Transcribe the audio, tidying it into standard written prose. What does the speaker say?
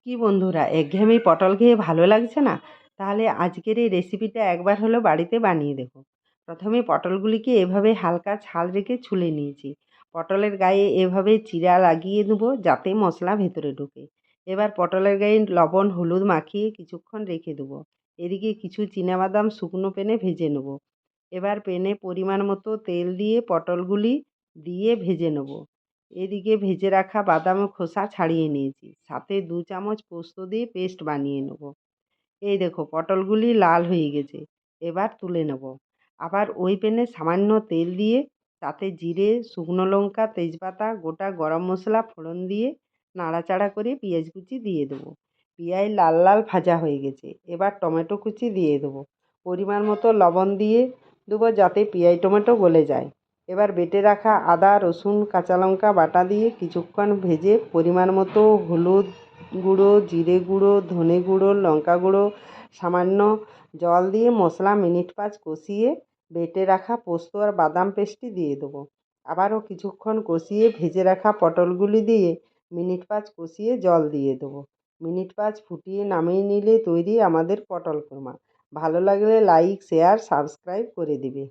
কি বন্ধুরা, একঘেয়েমি পটল খেয়ে ভালো লাগছে না? তাহলে আজকের এই রেসিপিটা একবার হলেও বাড়িতে বানিয়ে দেখো। প্রথমে পটলগুলিকে এভাবে হালকা ছাল রেখে ছুলে নিয়েছি। পটলের গায়ে এভাবে চিরা লাগিয়ে দেবো যাতে মশলা ভেতরে ঢোকে। এবার পটলের গায়ে লবণ হলুদ মাখিয়ে কিছুক্ষণ রেখে দেবো। এদিকে কিছু চিনাবাদাম শুকনো প্যানে ভেজে নেব। এবার প্যানে পরিমাণ মতো তেল দিয়ে পটলগুলি দিয়ে ভেজে নেব। এদিকে ভেজে রাখা বাদাম ও খোসা ছাড়িয়ে নিয়েছি, সাথে 2 চামচ পোস্ত দিয়ে পেস্ট বানিয়ে নেব। এই দেখো পটলগুলি লাল হয়ে গেছে, এবার তুলে নেব। আবার ওই প্যানে সামান্য তেল দিয়ে তাতে জিরে, শুকনো লঙ্কা, তেজপাতা, গোটা গরম মশলা ফোড়ন দিয়ে নাড়াচাড়া করে পেঁয়াজ কুচি দিয়ে দেবো। পেঁয়াজ লাল লাল ভাজা হয়ে গেছে, এবার টমেটো কুচি দিয়ে দেবো। পরিমাণ মতো লবণ দিয়ে দেবো যাতে পেঁয়াজ টমেটো গলে যায়। এবার বেটে রাখা আদা রসুন কাঁচা লঙ্কা বাটা দিয়ে কিছুক্ষণ ভেজে পরিমাণ মতো হলুদ গুঁড়ো, জিরে গুঁড়ো, ধনে গুঁড়ো, লঙ্কা গুঁড়ো, সামান্য জল দিয়ে মশলা মিনিট 5 কষিয়ে বেটে রাখা পোস্ত আর বাদাম পেস্টটি দিয়ে দেবো। আবারও কিছুক্ষণ কষিয়ে ভেজে রাখা পটলগুলি দিয়ে মিনিট 5 কষিয়ে জল দিয়ে দেবো। মিনিট 5 ফুটিয়ে নামিয়ে নিলে তৈরি আমাদের পটল কোরমা। ভালো লাগলে লাইক শেয়ার সাবস্ক্রাইব করে দিবে।